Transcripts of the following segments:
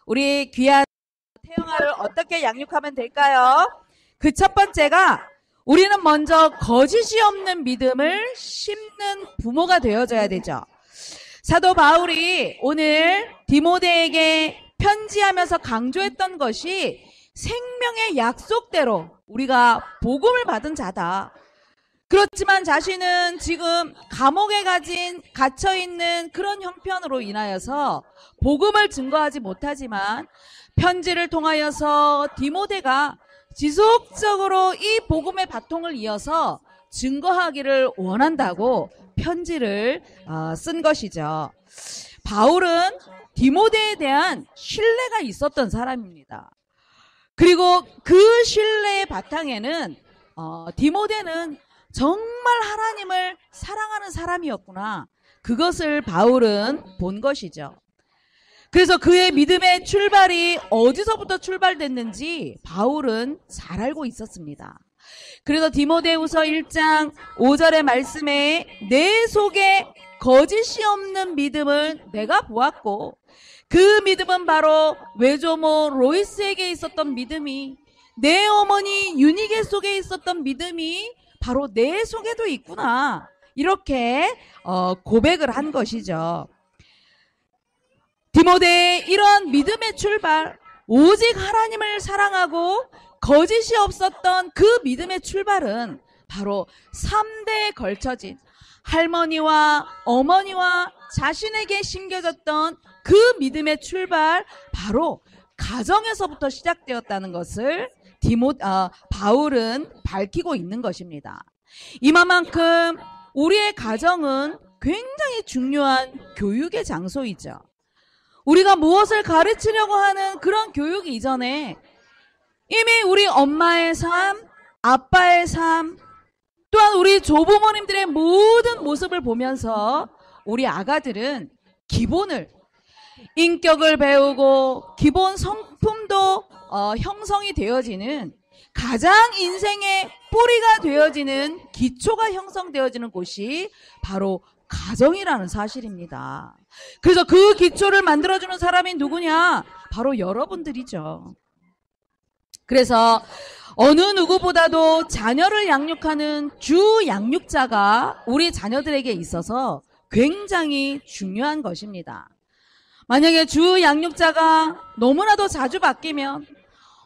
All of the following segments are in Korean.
우리 귀한 태영아를 어떻게 양육하면 될까요? 그 첫 번째가 우리는 먼저 거짓이 없는 믿음을 심는 부모가 되어줘야 되죠. 사도 바울이 오늘 디모데에게 편지하면서 강조했던 것이 생명의 약속대로 우리가 복음을 받은 자다. 그렇지만 자신은 지금 감옥에 갇혀있는 그런 형편으로 인하여서 복음을 증거하지 못하지만 편지를 통하여서 디모데가 지속적으로 이 복음의 바통을 이어서 증거하기를 원한다고 편지를 쓴 것이죠. 바울은 디모데에 대한 신뢰가 있었던 사람입니다. 그리고 그 신뢰의 바탕에는 디모데는 정말 하나님을 사랑하는 사람이었구나. 그것을 바울은 본 것이죠. 그래서 그의 믿음의 출발이 어디서부터 출발됐는지 바울은 잘 알고 있었습니다. 그래서 디모데후서 1장 5절의 말씀에 내 속에 거짓이 없는 믿음을 내가 보았고 그 믿음은 바로 외조모 로이스에게 있었던 믿음이 내 어머니 유니게 속에 있었던 믿음이 바로 내 속에도 있구나. 이렇게 고백을 한 것이죠. 디모데의 이런 믿음의 출발, 오직 하나님을 사랑하고 거짓이 없었던 그 믿음의 출발은 바로 3대에 걸쳐진 할머니와 어머니와 자신에게 심겨졌던 그 믿음의 출발, 바로 가정에서부터 시작되었다는 것을 바울은 밝히고 있는 것입니다. 이만큼 우리의 가정은 굉장히 중요한 교육의 장소이죠. 우리가 무엇을 가르치려고 하는 그런 교육 이전에 이미 우리 엄마의 삶, 아빠의 삶, 또한 우리 조부모님들의 모든 모습을 보면서 우리 아가들은 기본을, 인격을 배우고 기본 성품도 형성이 되어지는 가장 인생의 뿌리가 되어지는 기초가 형성되어지는 곳이 바로 가정이라는 사실입니다. 그래서 그 기초를 만들어주는 사람이 누구냐? 바로 여러분들이죠. 그래서 어느 누구보다도 자녀를 양육하는 주 양육자가 우리 자녀들에게 있어서 굉장히 중요한 것입니다. 만약에 주 양육자가 너무나도 자주 바뀌면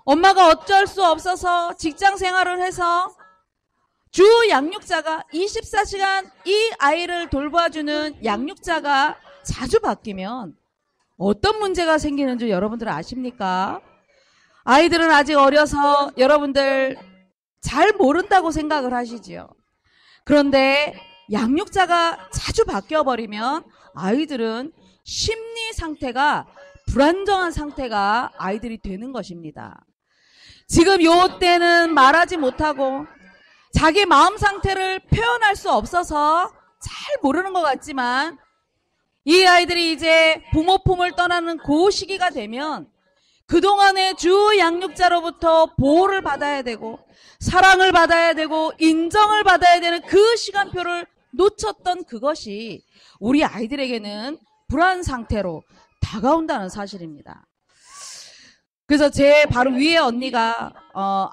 엄마가 어쩔 수 없어서 직장 생활을 해서 주 양육자가 24시간 이 아이를 돌봐주는 양육자가 자주 바뀌면 어떤 문제가 생기는 줄 여러분들 아십니까? 아이들은 아직 어려서 여러분들 잘 모른다고 생각을 하시지요. 그런데 양육자가 자주 바뀌어버리면 아이들은 심리 상태가 불안정한 상태가 아이들이 되는 것입니다. 지금 요 때는 말하지 못하고 자기 마음 상태를 표현할 수 없어서 잘 모르는 것 같지만 이 아이들이 이제 부모 품을 떠나는 그 시기가 되면 그동안의 주 양육자로부터 보호를 받아야 되고 사랑을 받아야 되고 인정을 받아야 되는 그 시간표를 놓쳤던 그것이 우리 아이들에게는 불안 상태로 다가온다는 사실입니다. 그래서 제 바로 위에 언니가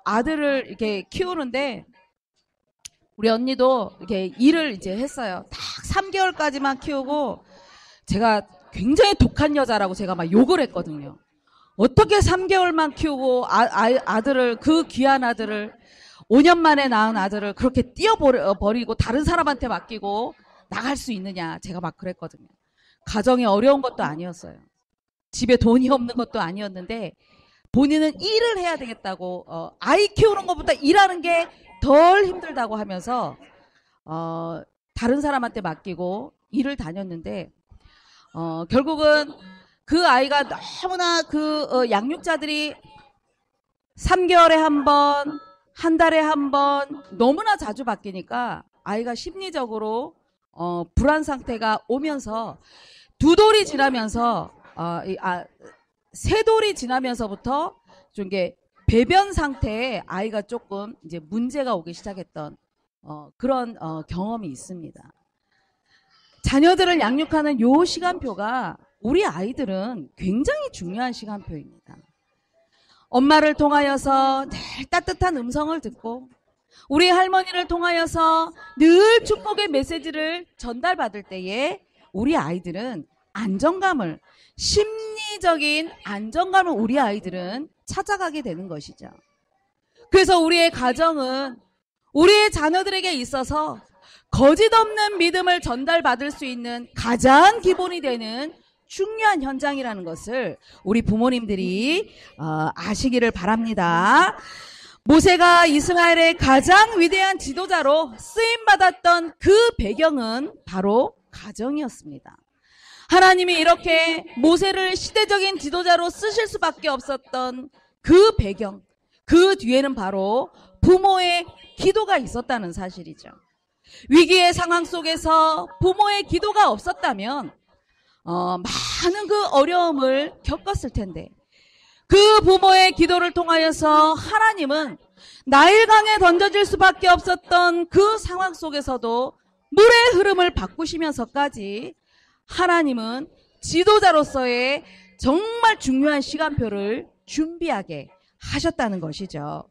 아들을 이렇게 키우는데 우리 언니도 이렇게 일을 이제 했어요. 딱 3개월까지만 키우고 제가 굉장히 독한 여자라고 제가 막 욕을 했거든요. 어떻게 3개월만 키우고 아들을, 그 귀한 아들을 5년 만에 낳은 아들을 그렇게 띄어버리고 다른 사람한테 맡기고 나갈 수 있느냐. 제가 막 그랬거든요. 가정이 어려운 것도 아니었어요. 집에 돈이 없는 것도 아니었는데 본인은 일을 해야 되겠다고 아이 키우는 것보다 일하는 게 덜 힘들다고 하면서 다른 사람한테 맡기고 일을 다녔는데 결국은 그 아이가 너무나 양육자들이 3개월에 한 번, 한 달에 한 번 너무나 자주 바뀌니까 아이가 심리적으로 불안 상태가 오면서 두 돌이 지나면서 세 돌이 지나면서부터 좀 이게 배변 상태에 아이가 조금 이제 문제가 오기 시작했던 그런 경험이 있습니다. 자녀들을 양육하는 요 시간표가 우리 아이들은 굉장히 중요한 시간표입니다. 엄마를 통하여서 늘 따뜻한 음성을 듣고 우리 할머니를 통하여서 늘 축복의 메시지를 전달받을 때에 우리 아이들은 안정감을, 심리적인 안정감을 우리 아이들은 찾아가게 되는 것이죠. 그래서 우리의 가정은 우리의 자녀들에게 있어서 거짓 없는 믿음을 전달받을 수 있는 가장 기본이 되는 중요한 현장이라는 것을 우리 부모님들이 아시기를 바랍니다. 모세가 이스라엘의 가장 위대한 지도자로 쓰임받았던 그 배경은 바로 가정이었습니다. 하나님이 이렇게 모세를 시대적인 지도자로 쓰실 수밖에 없었던 그 배경, 그 뒤에는 바로 부모의 기도가 있었다는 사실이죠. 위기의 상황 속에서 부모의 기도가 없었다면 많은 그 어려움을 겪었을 텐데 그 부모의 기도를 통하여서 하나님은 나일강에 던져질 수밖에 없었던 그 상황 속에서도 물의 흐름을 바꾸시면서까지 하나님은 지도자로서의 정말 중요한 시간표를 준비하게 하셨다는 것이죠.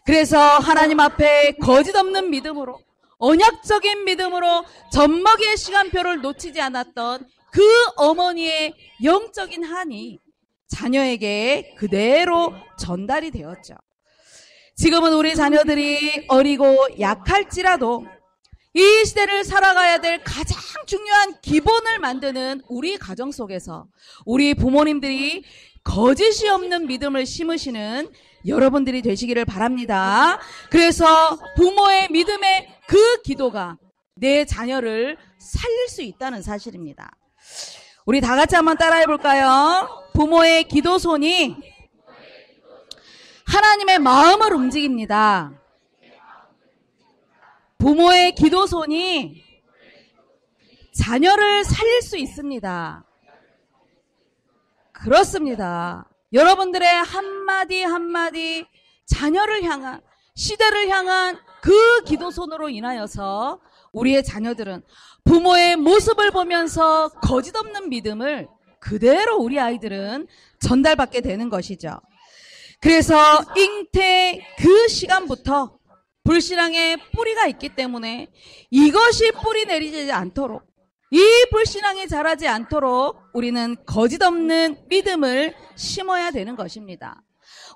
그래서 하나님 앞에 거짓 없는 믿음으로, 언약적인 믿음으로 젖먹이의 시간표를 놓치지 않았던 그 어머니의 영적인 한이 자녀에게 그대로 전달이 되었죠. 지금은 우리 자녀들이 어리고 약할지라도 이 시대를 살아가야 될 가장 중요한 기본을 만드는 우리 가정 속에서 우리 부모님들이 거짓이 없는 믿음을 심으시는 여러분들이 되시기를 바랍니다. 그래서 부모의 믿음의 그 기도가 내 자녀를 살릴 수 있다는 사실입니다. 우리 다 같이 한번 따라해 볼까요? 부모의 기도손이 하나님의 마음을 움직입니다. 부모의 기도손이 자녀를 살릴 수 있습니다. 그렇습니다. 여러분들의 한마디 한마디 자녀를 향한, 시대를 향한 그 기도손으로 인하여서 우리의 자녀들은 부모의 모습을 보면서 거짓 없는 믿음을 그대로 우리 아이들은 전달받게 되는 것이죠. 그래서 잉태 그 시간부터 불신앙의 뿌리가 있기 때문에 이것이 뿌리 내리지 않도록, 이 불신앙이 자라지 않도록 우리는 거짓 없는 믿음을 심어야 되는 것입니다.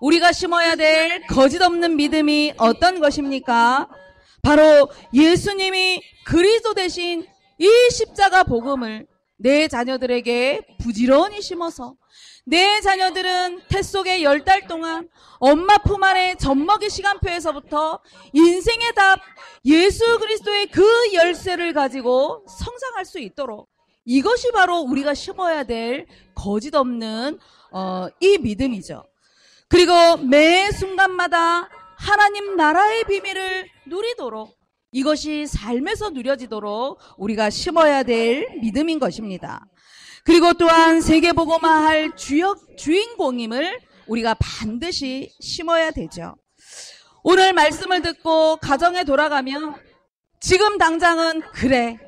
우리가 심어야 될 거짓 없는 믿음이 어떤 것입니까? 바로 예수님이 그리스도 되신 이 십자가 복음을 내 자녀들에게 부지런히 심어서 내 자녀들은 태 속에 10달 동안 엄마 품 안에 젖먹이 시간표에서부터 인생의 답 예수 그리스도의 그 열쇠를 가지고 성장할 수 있도록, 이것이 바로 우리가 심어야 될 거짓 없는 이 믿음이죠. 그리고 매 순간마다 하나님 나라의 비밀을 누리도록, 이것이 삶에서 누려지도록 우리가 심어야 될 믿음인 것입니다. 그리고 또한 세계복음화할 주인공임을 우리가 반드시 심어야 되죠. 오늘 말씀을 듣고 가정에 돌아가면 지금 당장은 그래,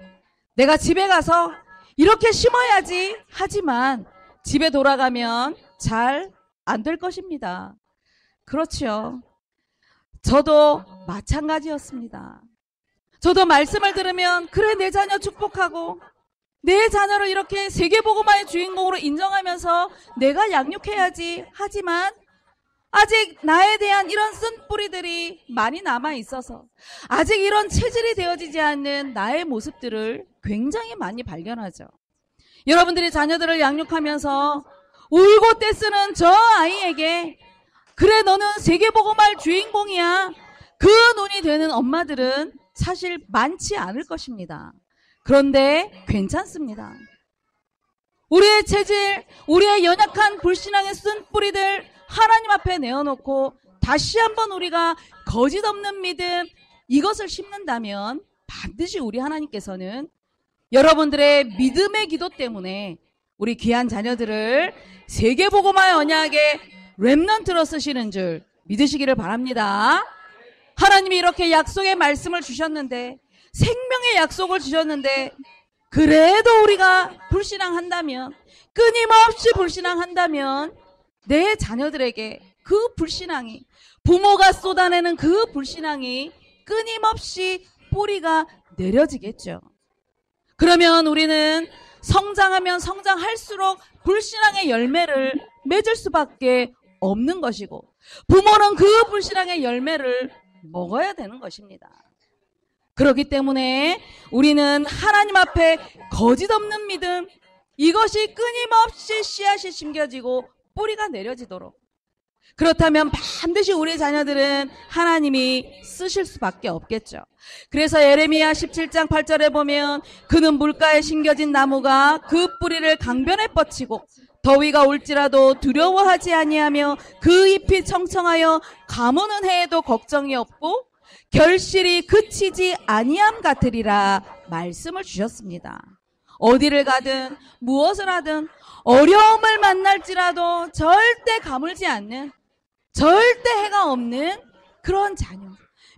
내가 집에 가서 이렇게 심어야지 하지만 집에 돌아가면 잘 안 될 것입니다. 그렇죠. 저도 마찬가지였습니다. 저도 말씀을 들으면 그래, 내 자녀 축복하고 내 자녀를 이렇게 세계복음화의 주인공으로 인정하면서 내가 양육해야지 하지만 아직 나에 대한 이런 쓴 뿌리들이 많이 남아있어서 아직 이런 체질이 되어지지 않는 나의 모습들을 굉장히 많이 발견하죠. 여러분들이 자녀들을 양육하면서 울고 떼쓰는 저 아이에게 그래, 너는 세계복음화의 주인공이야, 그 눈이 되는 엄마들은 사실 많지 않을 것입니다. 그런데 괜찮습니다. 우리의 체질, 우리의 연약한 불신앙의 쓴 뿌리들 하나님 앞에 내어놓고 다시 한번 우리가 거짓 없는 믿음, 이것을 심는다면 반드시 우리 하나님께서는 여러분들의 믿음의 기도 때문에 우리 귀한 자녀들을 세계복음화의 언약의 렘넌트로 쓰시는 줄 믿으시기를 바랍니다. 하나님이 이렇게 약속의 말씀을 주셨는데, 생명의 약속을 주셨는데 그래도 우리가 불신앙한다면, 끊임없이 불신앙한다면 내 자녀들에게 그 불신앙이, 부모가 쏟아내는 그 불신앙이 끊임없이 뿌리가 내려지겠죠. 그러면 우리는 성장하면 성장할수록 불신앙의 열매를 맺을 수밖에 없는 것이고, 부모는 그 불신앙의 열매를 먹어야 되는 것입니다. 그렇기 때문에 우리는 하나님 앞에 거짓 없는 믿음, 이것이 끊임없이 씨앗이 심겨지고 뿌리가 내려지도록, 그렇다면 반드시 우리 자녀들은 하나님이 쓰실 수밖에 없겠죠. 그래서 예레미야 17장 8절에 보면 그는 물가에 심겨진 나무가 그 뿌리를 강변에 뻗치고 더위가 올지라도 두려워하지 아니하며 그 잎이 청청하여 가무는 해에도 걱정이 없고 결실이 그치지 아니함 같으리라 말씀을 주셨습니다. 어디를 가든 무엇을 하든 어려움을 만날지라도 절대 가물지 않는, 절대 해가 없는 그런 자녀,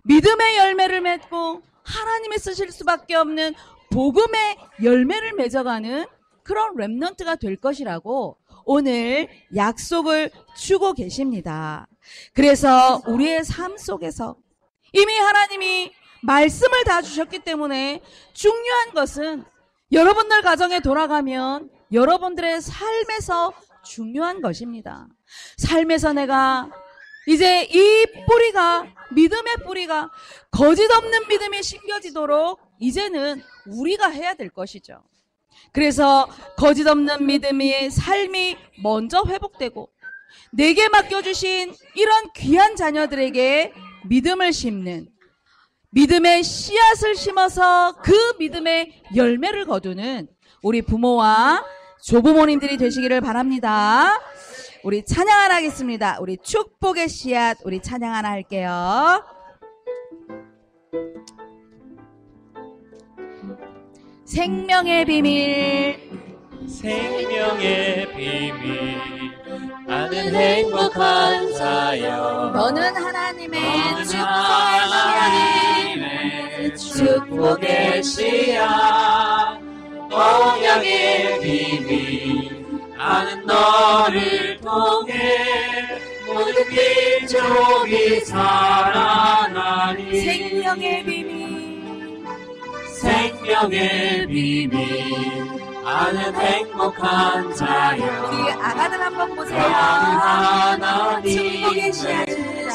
믿음의 열매를 맺고 하나님이 쓰실 수밖에 없는 복음의 열매를 맺어가는 그런 렘넌트가 될 것이라고 오늘 약속을 주고 계십니다. 그래서 우리의 삶 속에서 이미 하나님이 말씀을 다 주셨기 때문에 중요한 것은 여러분들 가정에 돌아가면 여러분들의 삶에서 중요한 것입니다. 삶에서 내가 이제 이 뿌리가, 믿음의 뿌리가 거짓 없는 믿음이 심겨지도록 이제는 우리가 해야 될 것이죠. 그래서 거짓 없는 믿음의 삶이 먼저 회복되고 내게 맡겨주신 이런 귀한 자녀들에게 믿음을 심는, 믿음의 씨앗을 심어서 그 믿음의 열매를 거두는 우리 부모와 조부모님들이 되시기를 바랍니다. 우리 찬양 하나 하겠습니다. 우리 축복의 씨앗, 우리 찬양 하나 할게요. 생명의 비밀, 생명의 비밀, 아는 행복한 자여, 너는 하나님의 축복의 씨앗, 언약의 비밀, 아는 너를 통해 모든 민족이 살아나니. 생명의 비밀, 생명의 비밀, 아는 행복한 자여, 우리 아가들 한번 보세요. 하나님 축복의 씨앗입니다.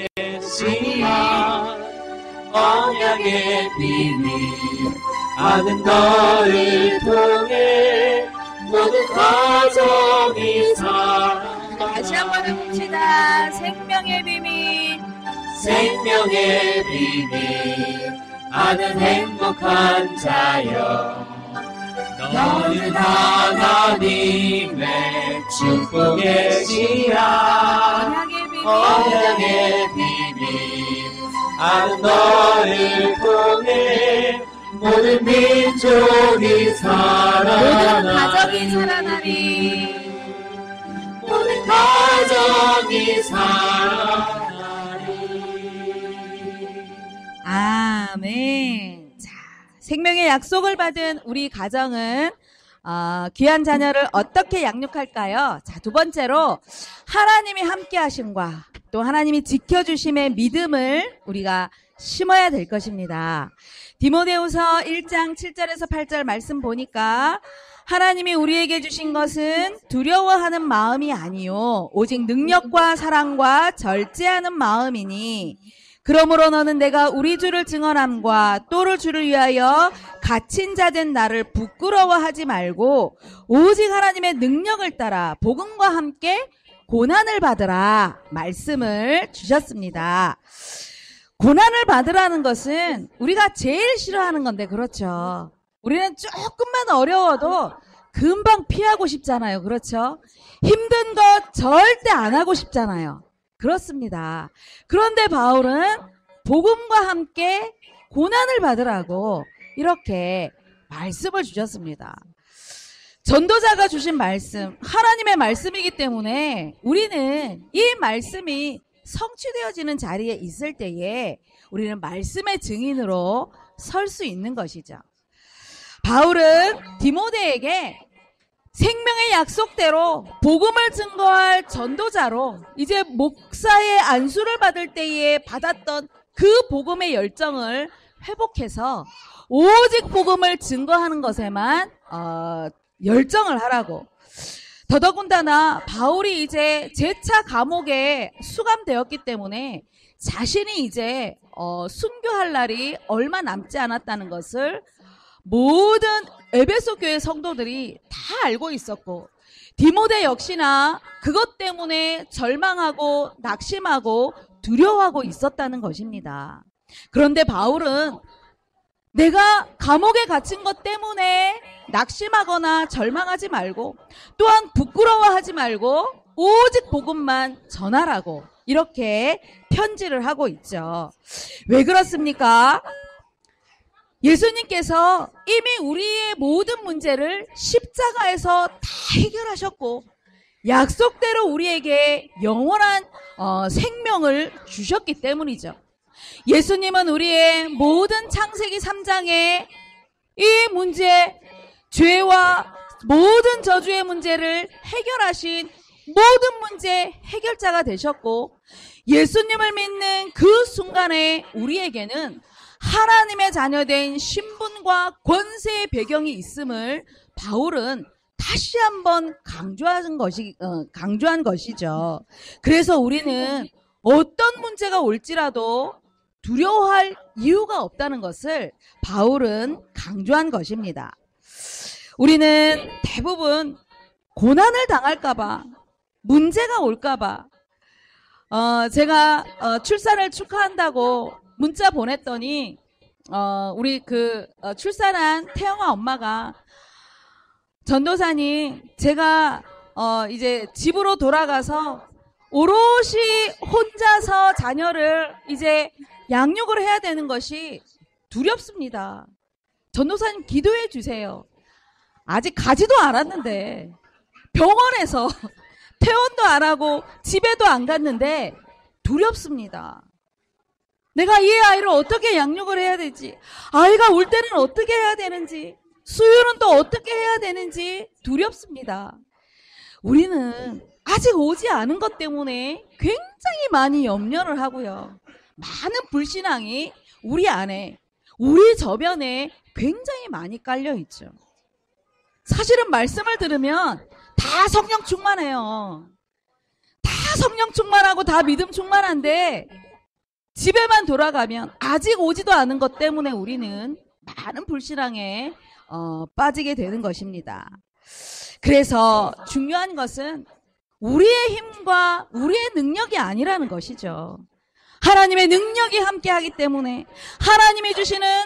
축복의 씨앗, 언약의 비밀, 아는 너를 통해 모든 가정이 살아나니. 다시 한번 해봅시다. 생명의 비밀, 생명의 비밀, 아는 행복한 자여, 너는 하나님의 축복의 씨앗, 언약의 비밀, 아는 너를 통해 모든 민족이 살아나니. 모든 가정이 살아나니. 모든 가정이 살아나니. 아멘. 자, 생명의 약속을 받은 우리 가정은 귀한 자녀를 어떻게 양육할까요? 자, 두 번째로 하나님이 함께 하심과 또 하나님이 지켜주심의 믿음을 우리가 심어야 될 것입니다. 디모데후서 1장 7절에서 8절 말씀 보니까 하나님이 우리에게 주신 것은 두려워하는 마음이 아니요 오직 능력과 사랑과 절제하는 마음이니, 그러므로 너는 내가 우리 주를 증언함과 또를 주를 위하여 갇힌 자 된 나를 부끄러워하지 말고 오직 하나님의 능력을 따라 복음과 함께 고난을 받으라 말씀을 주셨습니다. 고난을 받으라는 것은 우리가 제일 싫어하는 건데, 그렇죠? 우리는 조금만 어려워도 금방 피하고 싶잖아요. 그렇죠? 힘든 것 절대 안 하고 싶잖아요. 그렇습니다. 그런데 바울은 복음과 함께 고난을 받으라고 이렇게 말씀을 주셨습니다. 전도자가 주신 말씀, 하나님의 말씀이기 때문에 우리는 이 말씀이 성취되어지는 자리에 있을 때에 우리는 말씀의 증인으로 설 수 있는 것이죠. 바울은 디모데에게 생명의 약속대로 복음을 증거할 전도자로 이제 목사의 안수를 받을 때에 받았던 그 복음의 열정을 회복해서 오직 복음을 증거하는 것에만 열정을 하라고. 더더군다나 바울이 이제 재차 감옥에 수감되었기 때문에 자신이 이제 순교할 날이 얼마 남지 않았다는 것을 모든 에베소 교회 성도들이 다 알고 있었고, 디모데 역시나 그것 때문에 절망하고 낙심하고 두려워하고 있었다는 것입니다. 그런데 바울은 내가 감옥에 갇힌 것 때문에 낙심하거나 절망하지 말고, 또한 부끄러워하지 말고 오직 복음만 전하라고 이렇게 편지를 하고 있죠. 왜 그렇습니까? 예수님께서 이미 우리의 모든 문제를 십자가에서 다 해결하셨고 약속대로 우리에게 영원한 생명을 주셨기 때문이죠. 예수님은 우리의 모든 창세기 3장의 이 문제, 죄와 모든 저주의 문제를 해결하신 모든 문제 해결자가 되셨고, 예수님을 믿는 그 순간에 우리에게는 하나님의 자녀된 신분과 권세의 배경이 있음을 바울은 다시 한번 강조한 것이죠. 그래서 우리는 어떤 문제가 올지라도 두려워할 이유가 없다는 것을 바울은 강조한 것입니다. 우리는 대부분 고난을 당할까봐, 문제가 올까봐, 제가 출산을 축하한다고 문자 보냈더니 우리 출산한 태영아 엄마가, 전도사님, 제가 이제 집으로 돌아가서 오롯이 혼자서 자녀를 이제 양육을 해야 되는 것이 두렵습니다. 전도사님 기도해 주세요. 아직 가지도 않았는데, 병원에서 퇴원도 안 하고 집에도 안 갔는데 두렵습니다. 내가 이 아이를 어떻게 양육을 해야 될지, 아이가 울 때는 어떻게 해야 되는지, 수유는 또 어떻게 해야 되는지 두렵습니다. 우리는 아직 오지 않은 것 때문에 굉장히 많이 염려를 하고요. 많은 불신앙이 우리 안에, 우리 저변에 굉장히 많이 깔려 있죠. 사실은 말씀을 들으면 다 성령 충만해요. 다 성령 충만하고 다 믿음 충만한데 집에만 돌아가면 아직 오지도 않은 것 때문에 우리는 많은 불신앙에 빠지게 되는 것입니다. 그래서 중요한 것은 우리의 힘과 우리의 능력이 아니라는 것이죠. 하나님의 능력이 함께하기 때문에 하나님이 주시는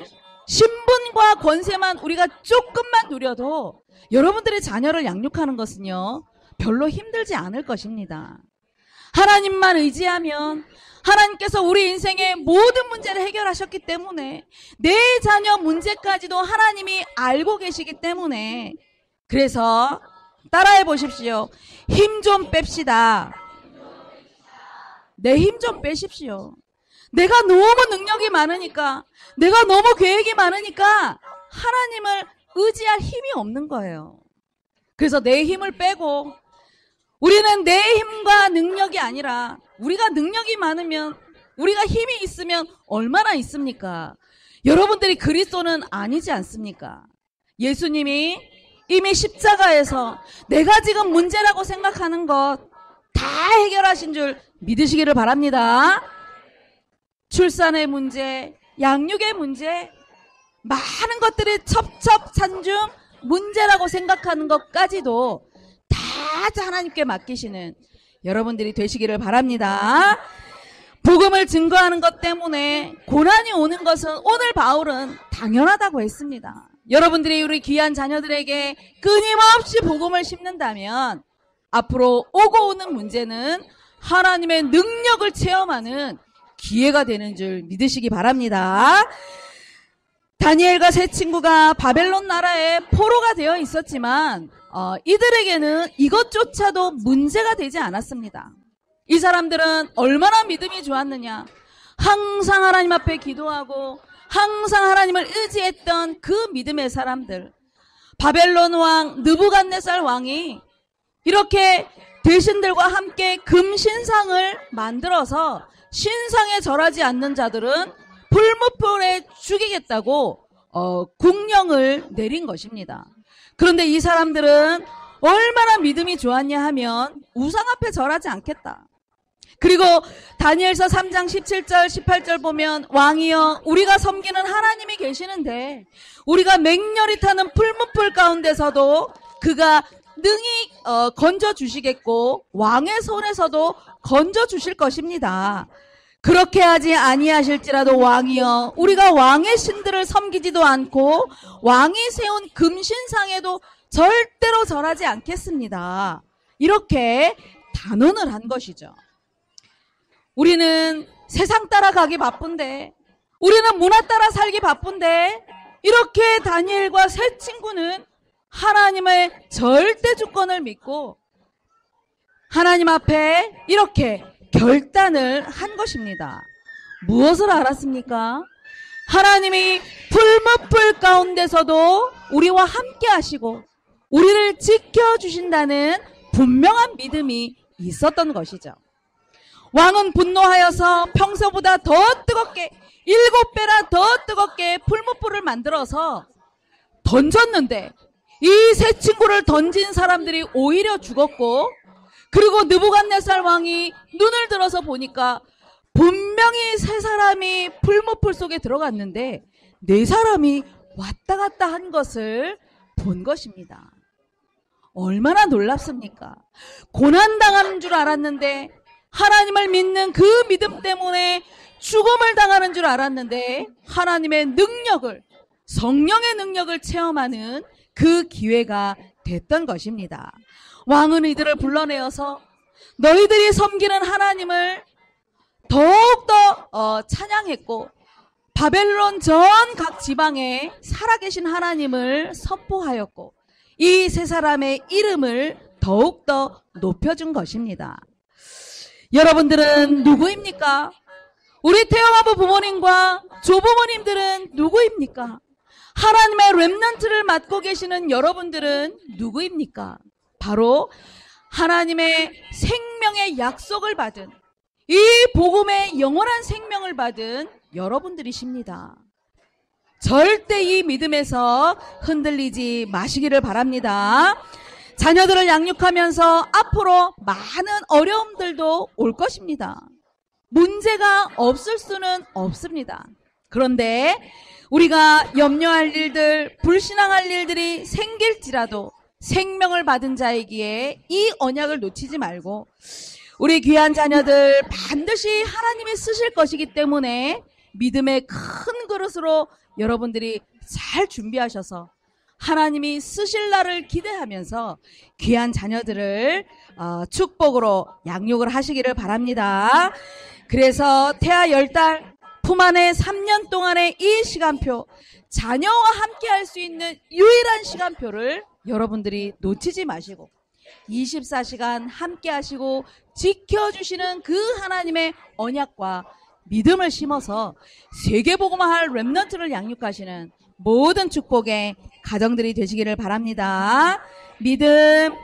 신분과 권세만 우리가 조금만 누려도 여러분들의 자녀를 양육하는 것은요, 별로 힘들지 않을 것입니다. 하나님만 의지하면 하나님께서 우리 인생의 모든 문제를 해결하셨기 때문에 내 자녀 문제까지도 하나님이 알고 계시기 때문에, 그래서 따라해 보십시오. 힘 좀 뺍시다. 내 힘 좀 빼십시오. 내가 너무 능력이 많으니까, 내가 너무 계획이 많으니까 하나님을 의지할 힘이 없는 거예요. 그래서 내 힘을 빼고, 우리는 내 힘과 능력이 아니라 우리가 능력이 많으면, 우리가 힘이 있으면 얼마나 있습니까? 여러분들이 그리스도는 아니지 않습니까? 예수님이 이미 십자가에서 내가 지금 문제라고 생각하는 것 다 해결하신 줄 믿으시기를 바랍니다. 출산의 문제, 양육의 문제, 많은 것들이 첩첩산중 문제라고 생각하는 것까지도 다 하나님께 맡기시는 여러분들이 되시기를 바랍니다. 복음을 증거하는 것 때문에 고난이 오는 것은 오늘 바울은 당연하다고 했습니다. 여러분들이 우리 귀한 자녀들에게 끊임없이 복음을 심는다면 앞으로 오고 오는 문제는 하나님의 능력을 체험하는 기회가 되는 줄 믿으시기 바랍니다. 다니엘과 세 친구가 바벨론 나라의 포로가 되어 있었지만 이들에게는 이것조차도 문제가 되지 않았습니다. 이 사람들은 얼마나 믿음이 좋았느냐. 항상 하나님 앞에 기도하고 항상 하나님을 의지했던 그 믿음의 사람들, 바벨론 왕 느부갓네살 왕이 이렇게 대신들과 함께 금신상을 만들어서 신상에 절하지 않는 자들은 불무불에 죽이겠다고 국령을 내린 것입니다. 그런데 이 사람들은 얼마나 믿음이 좋았냐 하면 우상 앞에 절하지 않겠다. 그리고 다니엘서 3장 17절 18절 보면 왕이여 우리가 섬기는 하나님이 계시는데 우리가 맹렬히 타는 풀무풀 가운데서도 그가 능히 건져주시겠고 왕의 손에서도 건져주실 것입니다. 그렇게 하지 아니하실지라도 왕이여 우리가 왕의 신들을 섬기지도 않고 왕이 세운 금신상에도 절대로 절하지 않겠습니다. 이렇게 단언을 한 것이죠. 우리는 세상 따라가기 바쁜데, 우리는 문화 따라 살기 바쁜데, 이렇게 다니엘과 세 친구는 하나님의 절대 주권을 믿고 하나님 앞에 이렇게 결단을 한 것입니다. 무엇을 알았습니까? 하나님이 풀무풀 가운데서도 우리와 함께 하시고 우리를 지켜주신다는 분명한 믿음이 있었던 것이죠. 왕은 분노하여서 평소보다 더 뜨겁게 7배나 더 뜨겁게 풀무불을 만들어서 던졌는데 이 세 친구를 던진 사람들이 오히려 죽었고, 그리고 느부갓네살 왕이 눈을 들어서 보니까 분명히 세 사람이 풀무불 속에 들어갔는데 네 사람이 왔다 갔다 한 것을 본 것입니다. 얼마나 놀랍습니까? 고난당하는 줄 알았는데, 하나님을 믿는 그 믿음 때문에 죽음을 당하는 줄 알았는데 하나님의 능력을, 성령의 능력을 체험하는 그 기회가 됐던 것입니다. 왕은 이들을 불러내어서 너희들이 섬기는 하나님을 더욱더 찬양했고 바벨론 전 각 지방에 살아계신 하나님을 선포하였고 이 세 사람의 이름을 더욱더 높여준 것입니다. 여러분들은 누구입니까? 우리 태영아부 부모님과 조부모님들은 누구입니까? 하나님의 렘넌트를 맡고 계시는 여러분들은 누구입니까? 바로 하나님의 생명의 약속을 받은, 이 복음의 영원한 생명을 받은 여러분들이십니다. 절대 이 믿음에서 흔들리지 마시기를 바랍니다. 자녀들을 양육하면서 앞으로 많은 어려움들도 올 것입니다. 문제가 없을 수는 없습니다. 그런데 우리가 염려할 일들, 불신앙할 일들이 생길지라도 생명을 받은 자이기에 이 언약을 놓치지 말고 우리 귀한 자녀들 반드시 하나님이 쓰실 것이기 때문에 믿음의 큰 그릇으로 여러분들이 잘 준비하셔서 하나님이 쓰실 날을 기대하면서 귀한 자녀들을 축복으로 양육을 하시기를 바랍니다. 그래서 태아 10달, 품 안에 3년 동안의 이 시간표, 자녀와 함께 할 수 있는 유일한 시간표를 여러분들이 놓치지 마시고 24시간 함께 하시고 지켜주시는 그 하나님의 언약과 믿음을 심어서 세계복음화할 렘넌트를 양육하시는 모든 축복의 가정들이 되시기를 바랍니다. 믿음,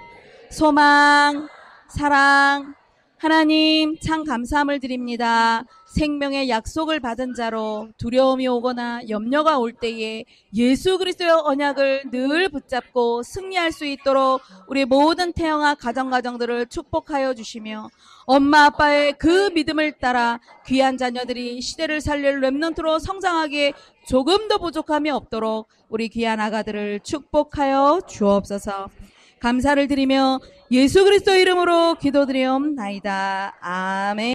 소망, 사랑, 하나님 참 감사함을 드립니다. 생명의 약속을 받은 자로 두려움이 오거나 염려가 올 때에 예수 그리스도의 언약을 늘 붙잡고 승리할 수 있도록 우리 모든 태영아 가정들을 축복하여 주시며 엄마 아빠의 그 믿음을 따라 귀한 자녀들이 시대를 살릴 렘넌트로 성장하기에 조금도 부족함이 없도록 우리 귀한 아가들을 축복하여 주옵소서. 감사를 드리며 예수 그리스도 이름으로 기도드리옵나이다. 아멘.